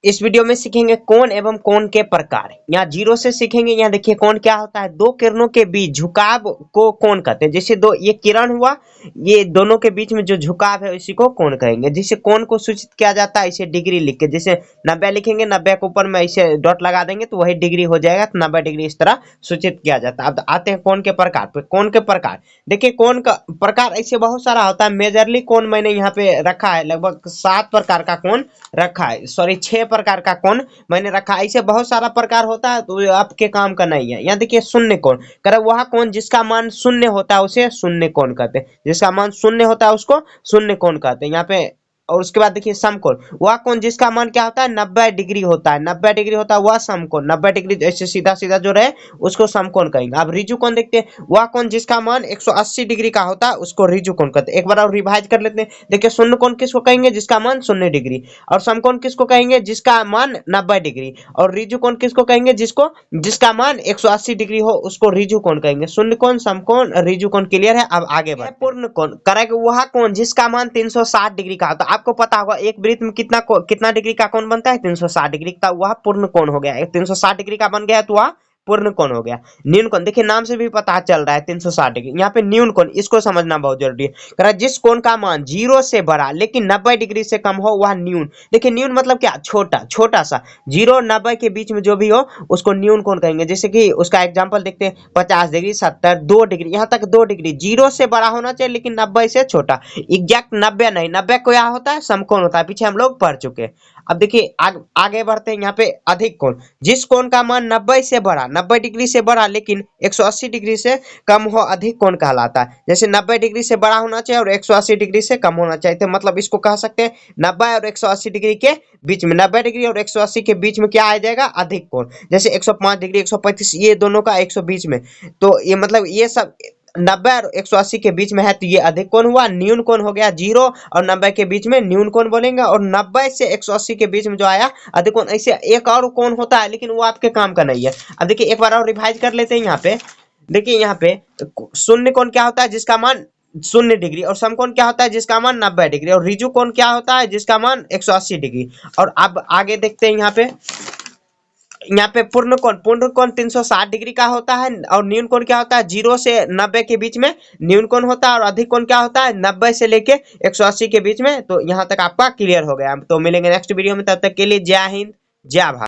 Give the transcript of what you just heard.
इस वीडियो में सीखेंगे कोण एवं कोण के प्रकार। यहाँ जीरो से सीखेंगे। यहाँ देखिए कोण क्या होता है, दो किरणों के बीच झुकाव को कोण कहते हैं। जैसे दो ये किरण हुआ, ये दोनों के बीच में जो झुकाव है इसी को कोण कहेंगे। जिसे कोण को सूचित किया जाता है इसे डिग्री लिख के, जैसे 90 लिखेंगे, 90 के ऊपर में ऐसे डॉट लगा देंगे तो वही डिग्री हो जाएगा, तो 90 डिग्री इस तरह सूचित किया जाता है। अब आते हैं कोण के प्रकार पे। कोण के प्रकार देखिए, कोण का प्रकार ऐसे बहुत सारा होता है। मेजरली कोण मैंने यहाँ पे रखा है, लगभग 7 प्रकार का कोण रखा है, सॉरी 6 प्रकार का कोण मैंने रखा है। ऐसे बहुत सारा प्रकार होता है, तो आपके काम का नहीं है। यहाँ देखिए शून्य कोण, कर वह कोण जिसका मान शून्य होता है उसे शून्य कोण कहते हैं। जिसका मान शून्य होता है उसको शून्य कोण कहते हैं यहाँ पे। और उसके बाद देखिए समकोण, वह कोण जिसका मान क्या होता है 90 डिग्री होता है, 90 डिग्री होता है वह समकोण। 90 डिग्री ऐसे सीधा सीधा जो रहे उसको समकोण कहेंगे। अब ऋजु कोण देखते हैं, वह कोण जिसका मान 180 डिग्री का होता है उसको ऋजु कोण कहते हैं। एक बार और रिवाइज कर लेते हैं। देखिए शून्य कोण किसको कहेंगे, जिसका मान 0 डिग्री। और समकोण किसको कहेंगे, जिसका मान 90 डिग्री। और ऋजु कोण किसको कहेंगे, जिसका मान 180 डिग्री हो उसको ऋजु कोण कहेंगे। शून्य कोण, समकोण, ऋजु कोण। क्लियर है। अब आगे बढ़ते हैं। पूर्ण कोण करेंगे वह कोण जिसका मान 360 डिग्री का होता है। आपको पता होगा एक वृत्त में कितना डिग्री का कोण बनता है, 360 डिग्री का। वह पूर्ण कोण हो गया। 360 डिग्री का बन गया तो वह पूर्ण कोण हो गया। न्यून कोण देखिए नाम से भी पता चल रहा है 360 डिग्री। यहाँ पे न्यून कोण, इसको समझना बहुत जरूरी है। कह जिस कोण का मान 0 से बड़ा लेकिन 90 डिग्री से कम हो वह न्यून। देखिए न्यून मतलब क्या, छोटा, छोटा सा। 0 90 के बीच में जो भी हो उसको न्यून कोण कहेंगे। जैसे कि उसका एग्जाम्पल देखते हैं, 50 डिग्री, 70, 2 डिग्री, यहाँ तक 2 डिग्री। 0 से बड़ा होना चाहिए लेकिन 90 से छोटा। एग्जैक्ट 90 नहीं, 90 को क्या होता है, समकोण होता है। पीछे हम लोग पढ़ चुके हैं। अब देखिए आगे बढ़ते हैं। यहाँ पे अधिक कोण, जिस कोण का मान 90 से बड़ा, 90 डिग्री से बड़ा लेकिन 180 डिग्री से कम हो, अधिक कोण कहलाता है। जैसे 90 डिग्री से बड़ा होना चाहिए और 180 डिग्री से कम होना चाहिए, तो मतलब इसको कह सकते हैं 90 और 180 डिग्री के बीच में। 90 डिग्री और 180 के बीच में क्या आ जाएगा, अधिक कोण। जैसे 105 डिग्री, 135, ये दोनों का 120 में, तो ये मतलब ये सब 90 और 180 के बीच में है, तो ये अधिक कोण हुआ। न्यून कोण हो गया 0 और 90 के बीच में न्यून कोण बोलेंगे। और 90 से 180 के बीच में जो आया अधिक कोण। ऐसे एक और कोण होता है लेकिन वो आपके काम का नहीं है। अब देखिए एक बार और रिवाइज कर लेते हैं। यहाँ पे देखिए, यहाँ पे शून्य कोण क्या होता है, जिसका मान 0 डिग्री। और समकोण क्या होता है, जिसका मान 90 डिग्री। और ऋजु कोण क्या होता है, जिसका मान 180 डिग्री। और अब आगे देखते हैं। यहाँ पे पूर्ण कोण 360 डिग्री का होता है। और न्यून कोण क्या होता है, 0 से 90 के बीच में न्यून कोण होता है। और अधिक कोण क्या होता है, 90 से लेके 180 के बीच में। तो यहाँ तक आपका क्लियर हो गया। तो मिलेंगे नेक्स्ट वीडियो में, तब तक के लिए जय हिंद, जय भारत।